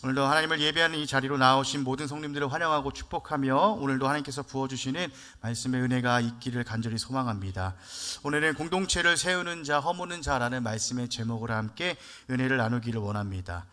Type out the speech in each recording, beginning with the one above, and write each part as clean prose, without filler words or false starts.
오늘도 하나님을 예배하는 이 자리로 나오신 모든 성님들을 환영하고 축복하며 오늘도 하나님께서 부어주시는 말씀의 은혜가 있기를 간절히 소망합니다. 오늘은 공동체를 세우는 자, 허무는 자라는 말씀의 제목으로 함께 은혜를 나누기를 원합니다.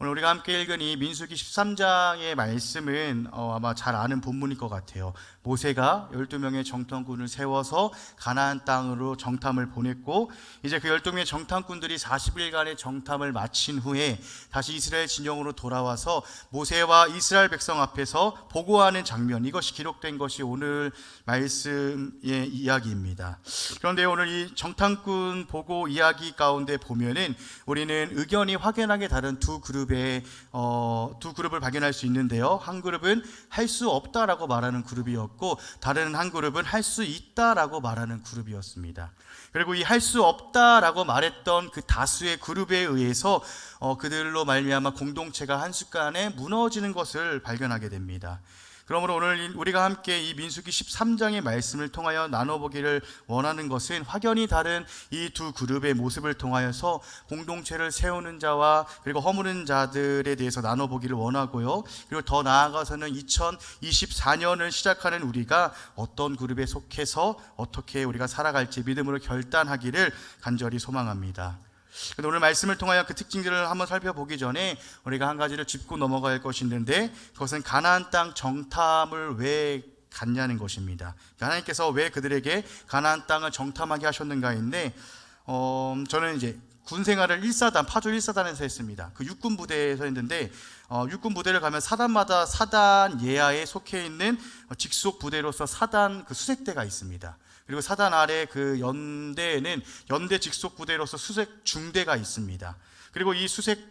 오늘 우리가 함께 읽은 이 민수기 13장의 말씀은 아마 잘 아는 본문일 것 같아요. 모세가 12명의 정탐꾼을 세워서 가나안 땅으로 정탐을 보냈고, 이제 그 12명의 정탐꾼들이 40일간의 정탐을 마친 후에 다시 이스라엘 진영으로 돌아와서 모세와 이스라엘 백성 앞에서 보고하는 장면, 이것이 기록된 것이 오늘 말씀의 이야기입니다. 그런데 오늘 이 정탐꾼 보고 이야기 가운데 보면은 우리는 의견이 확연하게 다른 두 그룹을 발견할 수 있는데요. 한 그룹은 할 수 없다라고 말하는 그룹이었고, 다른 한 그룹은 할 수 있다라고 말하는 그룹이었습니다. 그리고 이 할 수 없다라고 말했던 그 다수의 그룹에 의해서 그들로 말미암아 공동체가 한순간에 무너지는 것을 발견하게 됩니다. 그러므로 오늘 우리가 함께 이 민수기 13장의 말씀을 통하여 나눠보기를 원하는 것은 확연히 다른 이 두 그룹의 모습을 통하여서 공동체를 세우는 자와 그리고 허무는 자들에 대해서 나눠보기를 원하고요. 그리고 더 나아가서는 2024년을 시작하는 우리가 어떤 그룹에 속해서 어떻게 우리가 살아갈지 믿음으로 결단하기를 간절히 소망합니다. 오늘 말씀을 통하여 그 특징들을 한번 살펴보기 전에 우리가 한 가지를 짚고 넘어갈 것이 있는데, 그것은 가나안 땅 정탐을 왜 갔냐는 것입니다. 하나님께서 왜 그들에게 가나안 땅을 정탐하게 하셨는가인데, 저는 이제 군 생활을 파주 1사단에서 했습니다. 그 육군 부대에서 했는데, 육군 부대를 가면 사단마다 사단 예하에 속해 있는 직속 부대로서 사단 그 수색대가 있습니다. 그리고 사단 아래 그 연대에는 연대 직속 부대로서 수색 중대가 있습니다. 그리고 이 수색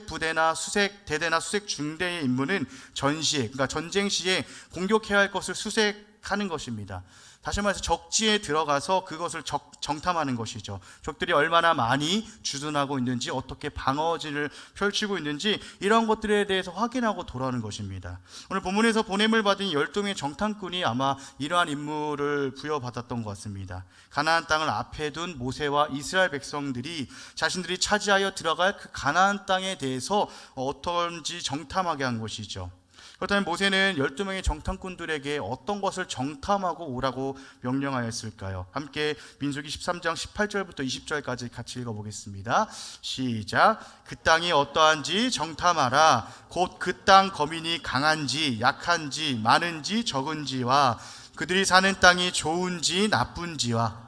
부대나 수색 대대나 수색 중대의 임무는 전시에, 그러니까 전쟁 시에 공격해야 할 것을 수색하는 것입니다. 다시 말해서 적지에 들어가서 그것을 정탐하는 것이죠. 적들이 얼마나 많이 주둔하고 있는지, 어떻게 방어진을 펼치고 있는지, 이런 것들에 대해서 확인하고 돌아오는 것입니다. 오늘 본문에서 보냄을 받은 12명의 정탐꾼이 아마 이러한 임무를 부여받았던 것 같습니다. 가나안 땅을 앞에 둔 모세와 이스라엘 백성들이 자신들이 차지하여 들어갈 그 가나안 땅에 대해서 어떤지 정탐하게 한 것이죠. 그렇다면 모세는 12명의 정탐꾼들에게 어떤 것을 정탐하고 오라고 명령하였을까요? 함께 민수기 13장 18절부터 20절까지 같이 읽어보겠습니다. 시작. 그 땅이 어떠한지 정탐하라. 곧 그 땅 거민이 강한지 약한지 많은지 적은지와 그들이 사는 땅이 좋은지 나쁜지와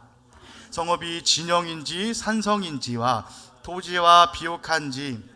성읍이 진영인지 산성인지와 토지와 비옥한지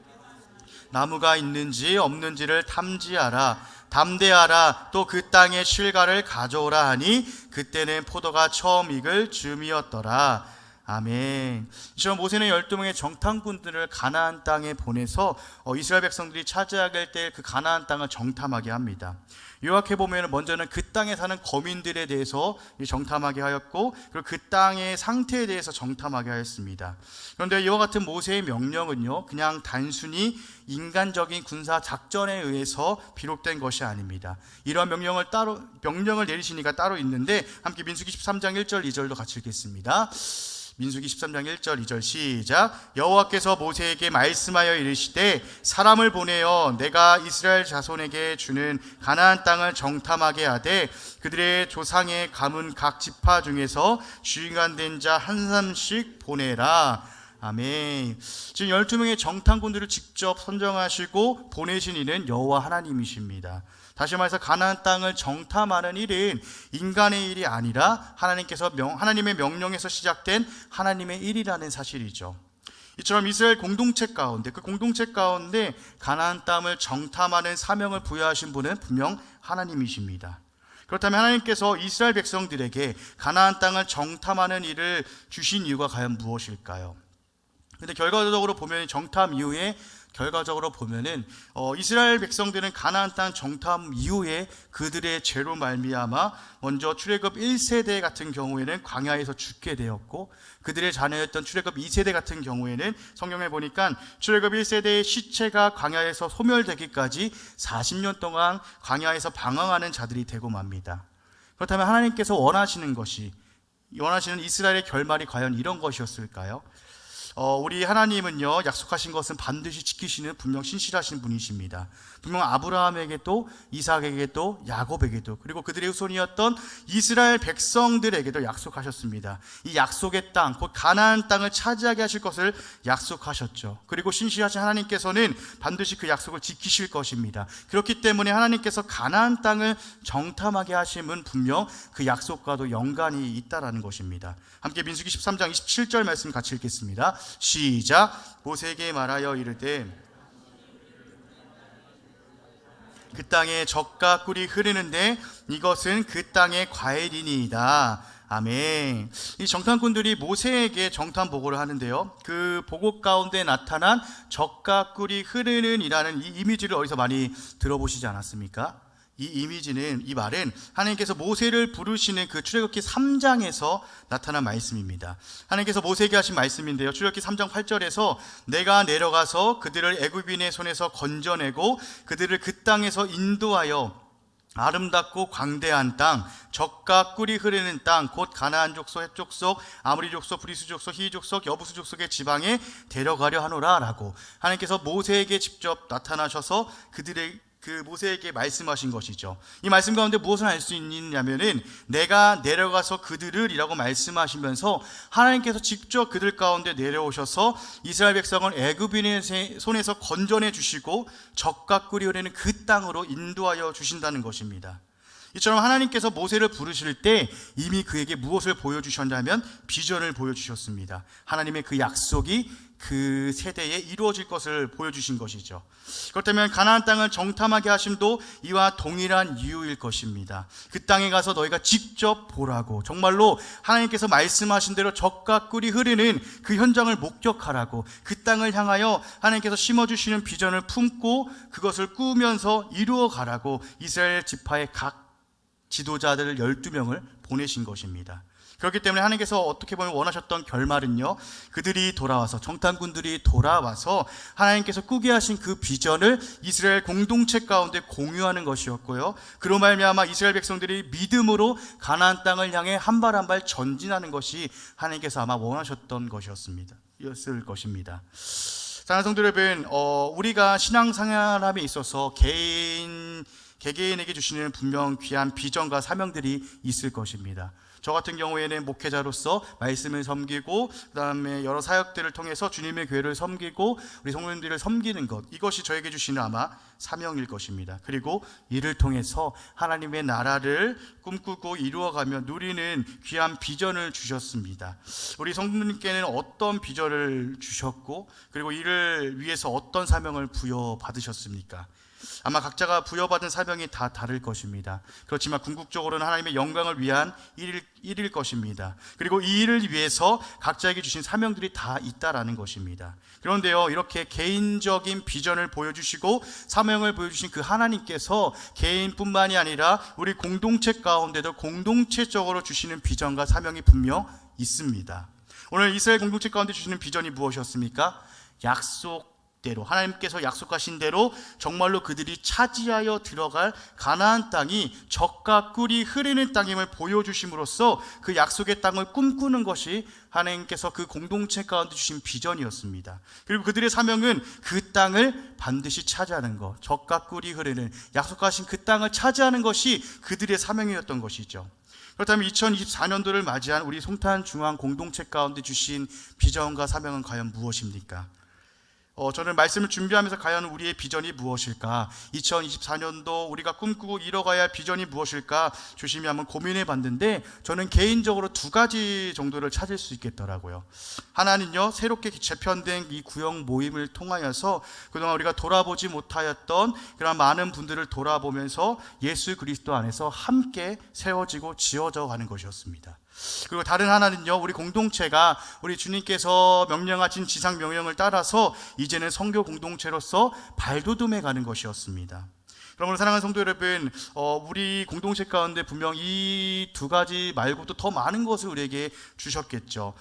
나무가 있는지 없는지를 탐지하라. 담대하라. 또 그 땅의 실과를 가져오라 하니 그때는 포도가 처음 익을 즈음이었더라. 아멘. 이처럼 모세는 12명의 정탐꾼들을 가나안 땅에 보내서 이스라엘 백성들이 차지하게 될 그 가나안 땅을 정탐하게 합니다. 요약해 보면 먼저는 그 땅에 사는 거민들에 대해서 정탐하게 하였고, 그리고 그 땅의 상태에 대해서 정탐하게 하였습니다. 그런데 이와 같은 모세의 명령은요, 그냥 단순히 인간적인 군사 작전에 의해서 비롯된 것이 아닙니다. 이러한 명령을 내리시니까 따로 있는데, 함께 민수기 13장 1절 2절도 같이 읽겠습니다. 민수기 13장 1절 2절 시작. 여호와께서 모세에게 말씀하여 이르시되 사람을 보내어 내가 이스라엘 자손에게 주는 가나안 땅을 정탐하게 하되 그들의 조상의 가문 각 지파 중에서 주인간 자 한 사람씩 보내라. 아멘. 지금 12명의 정탐꾼들을 직접 선정하시고 보내신 이는 여호와 하나님이십니다. 다시 말해서 가나안 땅을 정탐하는 일은 인간의 일이 아니라 하나님의 명령에서 시작된 하나님의 일이라는 사실이죠. 이처럼 이스라엘 공동체 가운데 가나안 땅을 정탐하는 사명을 부여하신 분은 분명 하나님이십니다. 그렇다면 하나님께서 이스라엘 백성들에게 가나안 땅을 정탐하는 일을 주신 이유가 과연 무엇일까요? 근데 결과적으로 보면 이스라엘 백성들은 가나안 땅 정탐 이후에 그들의 죄로 말미암아 먼저 출애굽 1세대 같은 경우에는 광야에서 죽게 되었고, 그들의 자녀였던 출애굽 2세대 같은 경우에는 성경에 보니까 출애굽 1세대의 시체가 광야에서 소멸되기까지 40년 동안 광야에서 방황하는 자들이 되고 맙니다. 그렇다면 하나님께서 원하시는 이스라엘의 결말이 과연 이런 것이었을까요? 우리 하나님은요, 약속하신 것은 반드시 지키시는 분명 신실하신 분이십니다. 분명 아브라함에게도, 이삭에게도, 야곱에게도, 그리고 그들의 후손이었던 이스라엘 백성들에게도 약속하셨습니다. 이 약속의 땅, 곧 가나안 땅을 차지하게 하실 것을 약속하셨죠. 그리고 신실하신 하나님께서는 반드시 그 약속을 지키실 것입니다. 그렇기 때문에 하나님께서 가나안 땅을 정탐하게 하심은 분명 그 약속과도 연관이 있다라는 것입니다. 함께 민수기 13장 27절 말씀 같이 읽겠습니다. 시작. 모세에게 말하여 이르되 그 땅에 젖과 꿀이 흐르는데 이것은 그 땅의 과일이니이다. 아멘. 이 정탐꾼들이 모세에게 정탐 보고를 하는데요, 그 보고 가운데 나타난 젖과 꿀이 흐르는 이라는 이 이미지를 어디서 많이 들어보시지 않았습니까? 이 이미지는, 이 말은 하나님께서 모세를 부르시는 그 출애굽기 3장에서 나타난 말씀입니다. 하나님께서 모세에게 하신 말씀인데요, 출애굽기 3장 8절에서 내가 내려가서 그들을 애굽인의 손에서 건져내고 그들을 그 땅에서 인도하여 아름답고 광대한 땅, 젖과 꿀이 흐르는 땅, 곧 가나안 족속, 헷 족속, 아모리 족속, 브리스 족속, 히위 족속, 여부수 족속의 지방에 데려가려 하노라 라고 하나님께서 모세에게 직접 나타나셔서 그 모세에게 말씀하신 것이죠. 이 말씀 가운데 무엇을 알 수 있느냐면은 내가 내려가서 그들을 이라고 말씀하시면서 하나님께서 직접 그들 가운데 내려오셔서 이스라엘 백성을 애굽인의 손에서 건져내 주시고 젖과 꿀이 흐르는 그 땅으로 인도하여 주신다는 것입니다. 이처럼 하나님께서 모세를 부르실 때 이미 그에게 무엇을 보여주셨냐면 비전을 보여주셨습니다. 하나님의 그 약속이 그 세대에 이루어질 것을 보여주신 것이죠. 그렇다면 가나안 땅을 정탐하게 하심도 이와 동일한 이유일 것입니다. 그 땅에 가서 너희가 직접 보라고, 정말로 하나님께서 말씀하신 대로 젖과 꿀이 흐르는 그 현장을 목격하라고, 그 땅을 향하여 하나님께서 심어주시는 비전을 품고 그것을 꾸면서 이루어가라고 이스라엘 지파의 각 지도자들 12명을 보내신 것입니다. 그렇기 때문에 하나님께서 어떻게 보면 원하셨던 결말은요, 그들이 돌아와서, 정탐꾼들이 돌아와서 하나님께서 꾸게 하신 그 비전을 이스라엘 공동체 가운데 공유하는 것이었고요, 그로 말미암아 이스라엘 백성들이 믿음으로 가나안 땅을 향해 한 발 한 발 전진하는 것이 하나님께서 아마 원하셨던 것이었을 것입니다. 사랑하는 성도 여러분, 우리가 신앙생활함에 있어서 개개인에게 주시는 분명 귀한 비전과 사명들이 있을 것입니다. 저 같은 경우에는 목회자로서 말씀을 섬기고, 그 다음에 여러 사역들을 통해서 주님의 교회를 섬기고 우리 성도님들을 섬기는 것, 이것이 저에게 주시는 아마 사명일 것입니다. 그리고 이를 통해서 하나님의 나라를 꿈꾸고 이루어가며 누리는 귀한 비전을 주셨습니다. 우리 성도님께는 어떤 비전을 주셨고, 그리고 이를 위해서 어떤 사명을 부여받으셨습니까? 아마 각자가 부여받은 사명이 다 다를 것입니다. 그렇지만 궁극적으로는 하나님의 영광을 위한 일일 것입니다. 그리고 이 일을 위해서 각자에게 주신 사명들이 다 있다라는 것입니다. 그런데요, 이렇게 개인적인 비전을 보여주시고 사명을 보여주신 그 하나님께서 개인뿐만이 아니라 우리 공동체 가운데도 공동체적으로 주시는 비전과 사명이 분명 있습니다. 오늘 이스라엘 공동체 가운데 주시는 비전이 무엇이었습니까? 약속대로, 하나님께서 약속하신 대로 정말로 그들이 차지하여 들어갈 가나안 땅이 젖과 꿀이 흐르는 땅임을 보여주심으로써 그 약속의 땅을 꿈꾸는 것이 하나님께서 그 공동체 가운데 주신 비전이었습니다. 그리고 그들의 사명은 그 땅을 반드시 차지하는 것, 젖과 꿀이 흐르는 약속하신 그 땅을 차지하는 것이 그들의 사명이었던 것이죠. 그렇다면 2024년도를 맞이한 우리 송탄 중앙 공동체 가운데 주신 비전과 사명은 과연 무엇입니까? 저는 말씀을 준비하면서 과연 우리의 비전이 무엇일까? 2024년도 우리가 꿈꾸고 이뤄가야 할 비전이 무엇일까? 조심히 한번 고민해 봤는데 저는 개인적으로 두 가지 정도를 찾을 수 있겠더라고요. 하나는요, 새롭게 재편된 이 구역 모임을 통하여서 그동안 우리가 돌아보지 못하였던 그런 많은 분들을 돌아보면서 예수 그리스도 안에서 함께 세워지고 지어져 가는 것이었습니다. 그리고 다른 하나는요, 우리 공동체가 우리 주님께서 명령하신 지상 명령을 따라서 이제는 선교 공동체로서 발돋움해 가는 것이었습니다. 그러므로 사랑하는 성도 여러분, 우리 공동체 가운데 분명 이 두 가지 말고도 더 많은 것을 우리에게 주셨겠죠.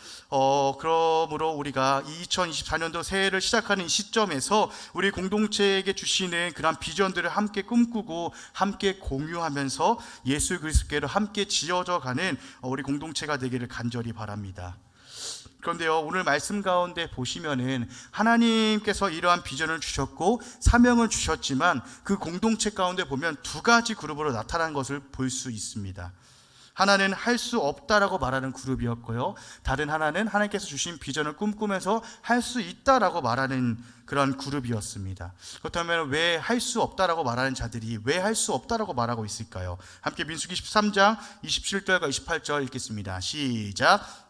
그러므로 우리가 2024년도 새해를 시작하는 이 시점에서 우리 공동체에게 주시는 그런 비전들을 함께 꿈꾸고 함께 공유하면서 예수 그리스도께로 함께 지어져 가는 우리 공동체가 되기를 간절히 바랍니다. 그런데요, 오늘 말씀 가운데 보시면은 하나님께서 이러한 비전을 주셨고 사명을 주셨지만 그 공동체 가운데 보면 두 가지 그룹으로 나타난 것을 볼 수 있습니다. 하나는 할 수 없다라고 말하는 그룹이었고요, 다른 하나는 하나님께서 주신 비전을 꿈꾸면서 할 수 있다라고 말하는 그런 그룹이었습니다. 그렇다면 왜 할 수 없다라고 말하는 자들이 왜 할 수 없다라고 말하고 있을까요? 함께 민수기 13장 27절과 28절 읽겠습니다. 시작.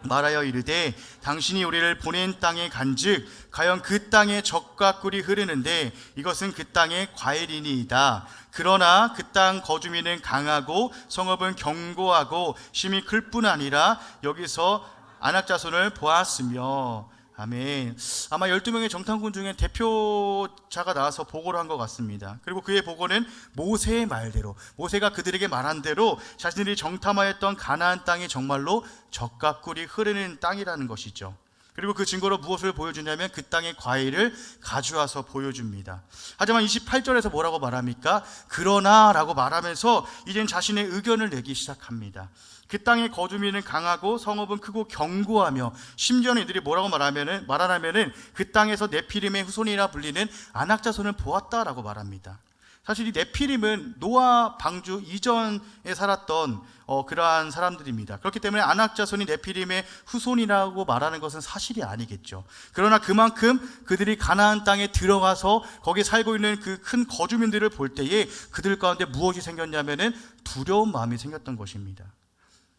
말하여 이르되 당신이 우리를 보낸 땅에 간즉 과연 그 땅에 젖과 꿀이 흐르는데 이것은 그 땅의 과일이니이다. 그러나 그 땅 거주민은 강하고 성읍은 견고하고 심히 클 뿐 아니라 여기서 아낙 자손을 보았으며. 아멘. 아마 12명의 정탐꾼 중에 대표자가 나와서 보고를 한 것 같습니다. 그리고 그의 보고는 모세의 말대로, 모세가 그들에게 말한 대로 자신들이 정탐하였던 가나안 땅이 정말로 젖과 꿀이 흐르는 땅이라는 것이죠. 그리고 그 증거로 무엇을 보여주냐면 그 땅의 과일을 가져와서 보여줍니다. 하지만 28절에서 뭐라고 말합니까? 그러나 라고 말하면서 이젠 자신의 의견을 내기 시작합니다. 그 땅의 거주민은 강하고 성읍은 크고 견고하며, 심지어는 이들이 뭐라고 말하냐면은 그 땅에서 네피림의 후손이라 불리는 아낙 자손을 보았다라고 말합니다. 사실 이 네피림은 노아 방주 이전에 살았던 그러한 사람들입니다. 그렇기 때문에 아낙 자손이 네피림의 후손이라고 말하는 것은 사실이 아니겠죠. 그러나 그만큼 그들이 가나안 땅에 들어가서 거기에 살고 있는 그 큰 거주민들을 볼 때에 그들 가운데 무엇이 생겼냐면은 두려운 마음이 생겼던 것입니다.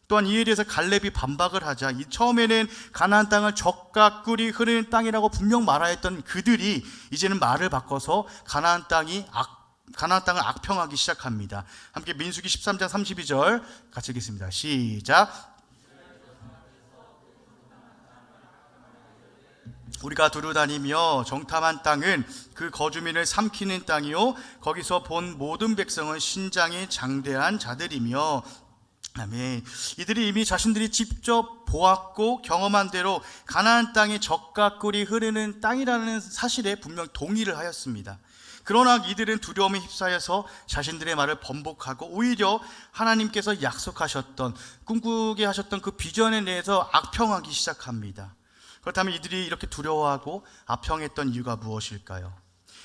또한 이에 대해서 갈렙이 반박을 하자, 처음에는 가나안 땅을 젖과 꿀이 흐르는 땅이라고 분명 말하였던 그들이 이제는 말을 바꿔서 가나안 땅을 악평하기 시작합니다. 함께 민수기 13장 32절 같이 읽겠습니다. 시작. 우리가 두루다니며 정탐한 땅은 그 거주민을 삼키는 땅이요 거기서 본 모든 백성은 신장이 장대한 자들이며. 아멘. 이들이 이미 자신들이 직접 보았고 경험한 대로 가나안 땅의 젖과 꿀이 흐르는 땅이라는 사실에 분명 동의를 하였습니다. 그러나 이들은 두려움에 휩싸여서 자신들의 말을 번복하고 오히려 하나님께서 약속하셨던, 꿈꾸게 하셨던 그 비전에 대해서 악평하기 시작합니다. 그렇다면 이들이 이렇게 두려워하고 악평했던 이유가 무엇일까요?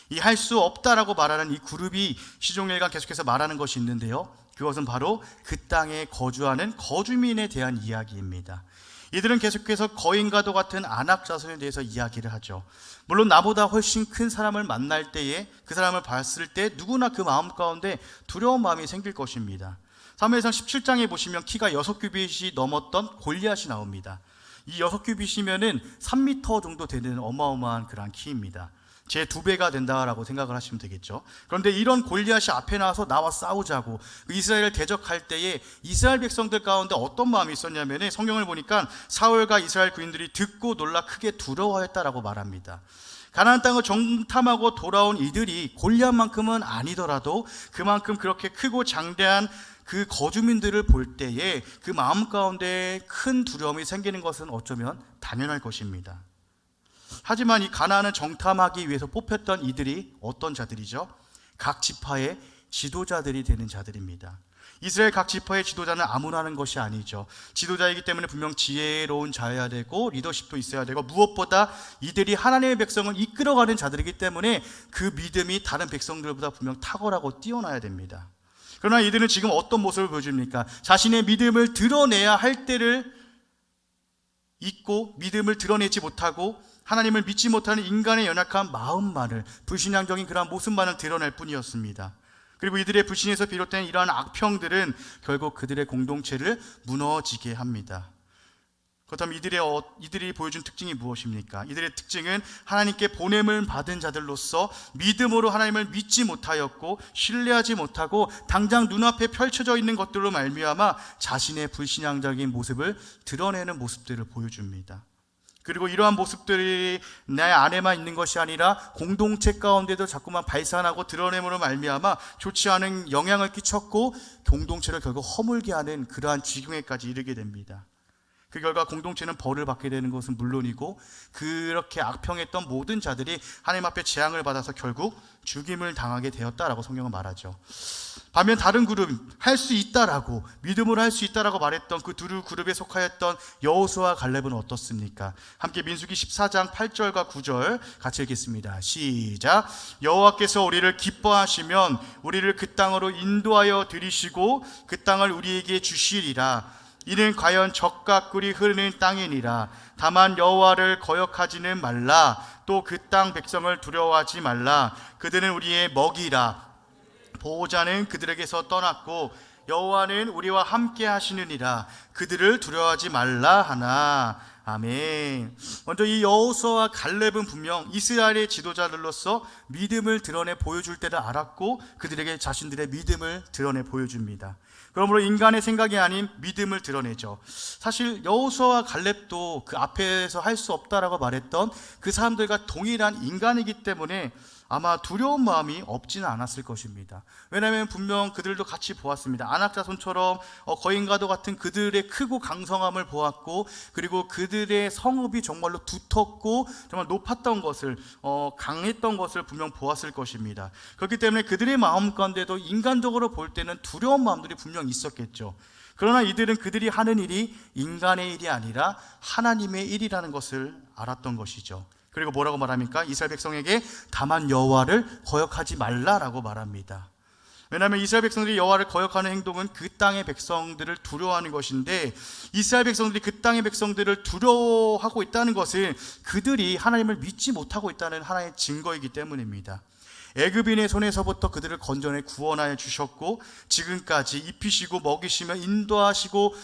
이 할 수 없다라고 말하는 이 그룹이 시종일관 계속해서 말하는 것이 있는데요, 그것은 바로 그 땅에 거주하는 거주민에 대한 이야기입니다. 이들은 계속해서 거인과도 같은 아낙 자손에 대해서 이야기를 하죠. 물론 나보다 훨씬 큰 사람을 만날 때에, 그 사람을 봤을 때 누구나 그 마음 가운데 두려운 마음이 생길 것입니다. 사무엘상 17장에 보시면 키가 6규빗이 넘었던 골리앗이 나옵니다. 이 6규빗이면은 3m 정도 되는 어마어마한 그런 키입니다. 제 2배가 된다라고 생각을 하시면 되겠죠. 그런데 이런 골리앗이 앞에 나와서 나와 싸우자고 이스라엘을 대적할 때에 이스라엘 백성들 가운데 어떤 마음이 있었냐면, 성경을 보니까 사울과 이스라엘 군인들이 듣고 놀라 크게 두려워했다라고 말합니다. 가나안 땅을 정탐하고 돌아온 이들이 골리앗만큼은 아니더라도 그만큼 그렇게 크고 장대한 그 거주민들을 볼 때에 그 마음 가운데 큰 두려움이 생기는 것은 어쩌면 당연할 것입니다. 하지만 이 가나안을 정탐하기 위해서 뽑혔던 이들이 어떤 자들이죠? 각 지파의 지도자들이 되는 자들입니다. 이스라엘 각 지파의 지도자는 아무나 하는 것이 아니죠. 지도자이기 때문에 분명 지혜로운 자여야 되고 리더십도 있어야 되고, 무엇보다 이들이 하나님의 백성을 이끌어가는 자들이기 때문에 그 믿음이 다른 백성들보다 분명 탁월하고 뛰어나야 됩니다. 그러나 이들은 지금 어떤 모습을 보여줍니까? 자신의 믿음을 드러내야 할 때를 잊고 믿음을 드러내지 못하고 하나님을 믿지 못하는 인간의 연약한 마음만을, 불신앙적인 그러한 모습만을 드러낼 뿐이었습니다. 그리고 이들의 불신에서 비롯된 이러한 악평들은 결국 그들의 공동체를 무너지게 합니다. 그렇다면 이들이 보여준 특징이 무엇입니까? 이들의 특징은 하나님께 보냄을 받은 자들로서 믿음으로 하나님을 믿지 못하였고 신뢰하지 못하고 당장 눈앞에 펼쳐져 있는 것들로 말미암아 자신의 불신앙적인 모습을 드러내는 모습들을 보여줍니다. 그리고 이러한 모습들이 내 안에만 있는 것이 아니라 공동체 가운데도 자꾸만 발산하고 드러냄으로 말미암아 좋지 않은 영향을 끼쳤고 공동체를 결국 허물게 하는 그러한 지경에까지 이르게 됩니다. 그 결과 공동체는 벌을 받게 되는 것은 물론이고 그렇게 악평했던 모든 자들이 하나님 앞에 재앙을 받아서 결국 죽임을 당하게 되었다라고 성경은 말하죠. 반면 다른 그룹, 할 수 있다라고, 믿음으로 할 수 있다라고 말했던 그 두 그룹에 속하였던 여호수아와 갈렙은 어떻습니까? 함께 민수기 14장 8절과 9절 같이 읽겠습니다. 시작. 여호와께서 우리를 기뻐하시면 우리를 그 땅으로 인도하여 들이시고 그 땅을 우리에게 주시리라. 이는 과연 젖과 꿀이 흐르는 땅이니라. 다만 여호와를 거역하지는 말라. 또 그 땅 백성을 두려워하지 말라. 그들은 우리의 먹이라. 보호자는 그들에게서 떠났고 여호와는 우리와 함께 하시느니라. 그들을 두려워하지 말라 하나. 아멘. 먼저 이 여호수아와 갈렙은 분명 이스라엘의 지도자들로서 믿음을 드러내 보여줄 때를 알았고 그들에게 자신들의 믿음을 드러내 보여줍니다. 그러므로 인간의 생각이 아닌 믿음을 드러내죠. 사실 여호수아와 갈렙도 그 앞에서 할 수 없다라고 말했던 그 사람들과 동일한 인간이기 때문에 아마 두려운 마음이 없지는 않았을 것입니다. 왜냐하면 분명 그들도 같이 보았습니다. 안악자손처럼 거인과도 같은 그들의 크고 강성함을 보았고, 그리고 그들의 성읍이 정말로 두텁고 정말 높았던 것을, 강했던 것을 분명 보았을 것입니다. 그렇기 때문에 그들의 마음 가운데도 인간적으로 볼 때는 두려운 마음들이 분명 있었겠죠. 그러나 이들은 그들이 하는 일이 인간의 일이 아니라 하나님의 일이라는 것을 알았던 것이죠. 그리고 뭐라고 말합니까? 이스라엘 백성에게 다만 여호와를 거역하지 말라라고 말합니다. 왜냐하면 이스라엘 백성들이 여호와를 거역하는 행동은 그 땅의 백성들을 두려워하는 것인데, 이스라엘 백성들이 그 땅의 백성들을 두려워하고 있다는 것은 그들이 하나님을 믿지 못하고 있다는 하나의 증거이기 때문입니다. 애굽인의 손에서부터 그들을 건져내 구원하여 주셨고, 지금까지 입히시고 먹이시며 인도하시고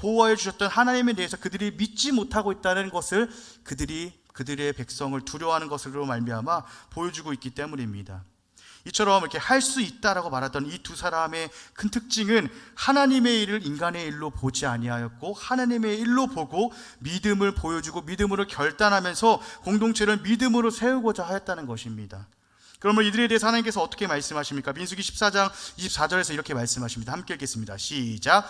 보호하여 주셨던 하나님에 대해서 그들이 믿지 못하고 있다는 것을 그들의 백성을 두려워하는 것으로 말미암아 보여주고 있기 때문입니다. 이처럼 이렇게 할 수 있다라고 말했던 이 두 사람의 큰 특징은 하나님의 일을 인간의 일로 보지 아니하였고 하나님의 일로 보고 믿음을 보여주고 믿음으로 결단하면서 공동체를 믿음으로 세우고자 하였다는 것입니다. 그러면 이들에 대해서 하나님께서 어떻게 말씀하십니까? 민수기 14장 24절에서 이렇게 말씀하십니다. 함께 읽겠습니다. 시작.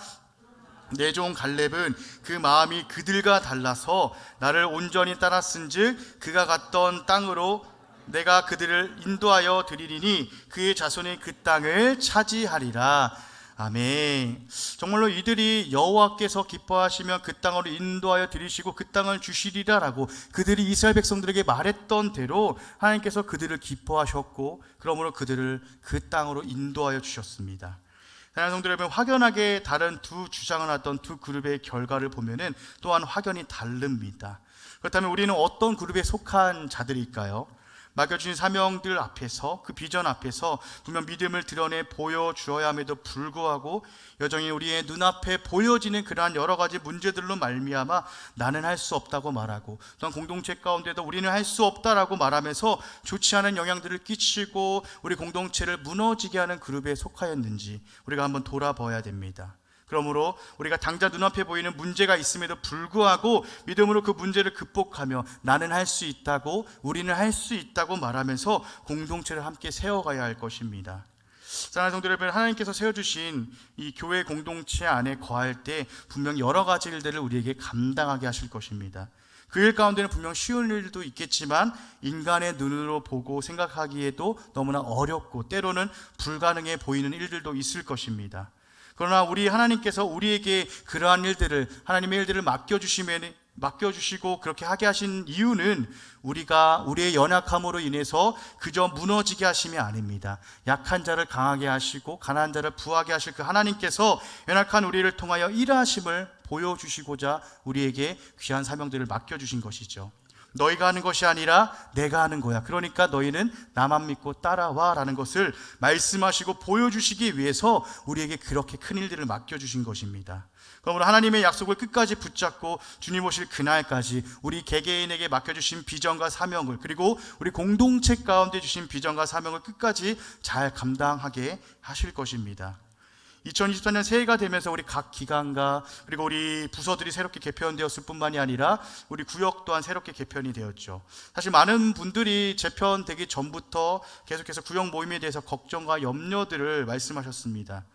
내 종 갈렙은 그 마음이 그들과 달라서 나를 온전히 따랐은즉 그가 갔던 땅으로 내가 그들을 인도하여 드리리니 그의 자손이 그 땅을 차지하리라. 아멘. 정말로 이들이 여호와께서 기뻐하시면 그 땅으로 인도하여 드리시고 그 땅을 주시리라라고 그들이 이스라엘 백성들에게 말했던 대로 하나님께서 그들을 기뻐하셨고, 그러므로 그들을 그 땅으로 인도하여 주셨습니다. 사랑하는 성도 여러분, 확연하게 다른 두 주장을 하던 두 그룹의 결과를 보면은 또한 확연히 다릅니다. 그렇다면 우리는 어떤 그룹에 속한 자들일까요? 맡겨주신 사명들 앞에서, 그 비전 앞에서 분명 믿음을 드러내 보여주어야 함에도 불구하고 여전히 우리의 눈앞에 보여지는 그러한 여러 가지 문제들로 말미암아 나는 할 수 없다고 말하고, 또한 공동체 가운데도 우리는 할 수 없다라고 말하면서 좋지 않은 영향들을 끼치고 우리 공동체를 무너지게 하는 그룹에 속하였는지 우리가 한번 돌아봐야 됩니다. 그러므로 우리가 당장 눈앞에 보이는 문제가 있음에도 불구하고 믿음으로 그 문제를 극복하며 나는 할 수 있다고, 우리는 할 수 있다고 말하면서 공동체를 함께 세워가야 할 것입니다. 사랑하는 성도 여러분, 하나님께서 세워주신 이 교회 공동체 안에 거할 때 분명 여러 가지 일들을 우리에게 감당하게 하실 것입니다. 그 일 가운데는 분명 쉬운 일도 있겠지만 인간의 눈으로 보고 생각하기에도 너무나 어렵고 때로는 불가능해 보이는 일들도 있을 것입니다. 그러나 우리 하나님께서 우리에게 그러한 일들을, 하나님의 일들을 맡겨주시고 그렇게 하게 하신 이유는 우리가 우리의 연약함으로 인해서 그저 무너지게 하심이 아닙니다. 약한 자를 강하게 하시고 가난한 자를 부하게 하실 그 하나님께서 연약한 우리를 통하여 일하심을 보여주시고자 우리에게 귀한 사명들을 맡겨주신 것이죠. 너희가 하는 것이 아니라 내가 하는 거야. 그러니까 너희는 나만 믿고 따라와 라는 것을 말씀하시고 보여주시기 위해서 우리에게 그렇게 큰 일들을 맡겨주신 것입니다. 그러므로 하나님의 약속을 끝까지 붙잡고 주님 오실 그날까지 우리 개개인에게 맡겨주신 비전과 사명을, 그리고 우리 공동체 가운데 주신 비전과 사명을 끝까지 잘 감당하게 하실 것입니다. 2024년 새해가 되면서 우리 각 기관과 그리고 우리 부서들이 새롭게 개편되었을 뿐만이 아니라 우리 구역 또한 새롭게 개편이 되었죠. 사실 많은 분들이 재편되기 전부터 계속해서 구역 모임에 대해서 걱정과 염려들을 말씀하셨습니다.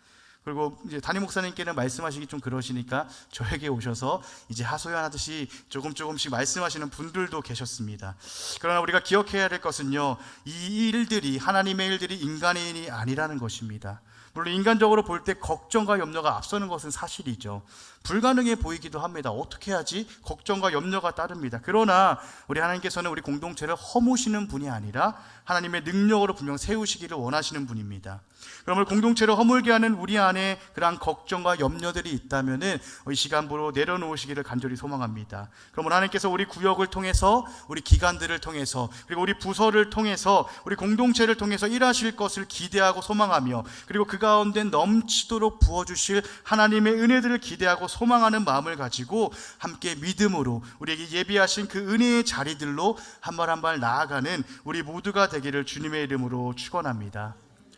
그리고 이제 담임 목사님께는 말씀하시기 좀 그러시니까 저에게 오셔서 이제 하소연하듯이 조금씩 말씀하시는 분들도 계셨습니다. 그러나 우리가 기억해야 될 것은요, 이 일들이, 하나님의 일들이 인간의 일이 아니라는 것입니다. 물론 인간적으로 볼 때 걱정과 염려가 앞서는 것은 사실이죠. 불가능해 보이기도 합니다. 어떻게 하지? 걱정과 염려가 따릅니다. 그러나 우리 하나님께서는 우리 공동체를 허무시는 분이 아니라 하나님의 능력으로 분명 세우시기를 원하시는 분입니다. 그러면 공동체를 허물게 하는 우리 안에 그러한 걱정과 염려들이 있다면은 이 시간부로 내려놓으시기를 간절히 소망합니다. 그러면 하나님께서 우리 구역을 통해서, 우리 기관들을 통해서, 그리고 우리 부서를 통해서, 우리 공동체를 통해서 일하실 것을 기대하고 소망하며, 그리고 그 가운데 넘치도록 부어주실 하나님의 은혜들을 기대하고 소망하는 마음을 가지고 함께 믿음으로 우리에게 예비하신 그 은혜의 자리들로 한 발 한 발 나아가는 우리 모두가 되기를 주님의 이름으로 축원합니다.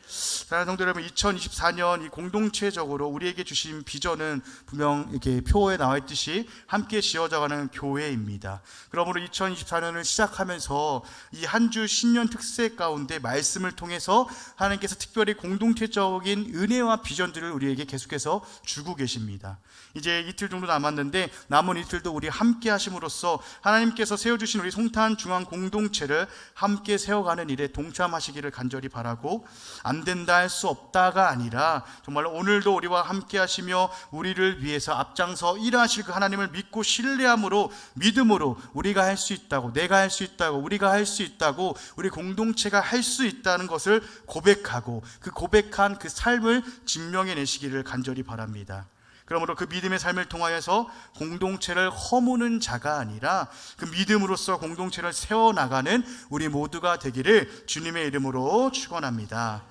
사랑하는 성도 여러분, 2024년 이 공동체적으로 우리에게 주신 비전은 분명 이렇게 표에 나와 있듯이 함께 지어져가는 교회입니다. 그러므로 2024년을 시작하면서 이 한 주 신년 특색 가운데 말씀을 통해서 하나님께서 특별히 공동체적인 은혜와 비전들을 우리에게 계속해서 주고 계십니다. 이제 이틀 정도 남았는데 남은 이틀도 우리 함께 하심으로써 하나님께서 세워주신 우리 송탄 중앙 공동체를 함께 세워가는 일에 동참하시기를 간절히 바라고, 안 된다 할 수 없다가 아니라 정말 오늘도 우리와 함께 하시며 우리를 위해서 앞장서 일하실 그 하나님을 믿고 신뢰함으로, 믿음으로 우리가 할 수 있다고, 내가 할 수 있다고, 우리가 할 수 있다고, 우리 공동체가 할 수 있다는 것을 고백하고 그 고백한 그 삶을 증명해 내시기를 간절히 바랍니다. 그러므로 그 믿음의 삶을 통하여서 공동체를 허무는 자가 아니라 그 믿음으로써 공동체를 세워나가는 우리 모두가 되기를 주님의 이름으로 축원합니다.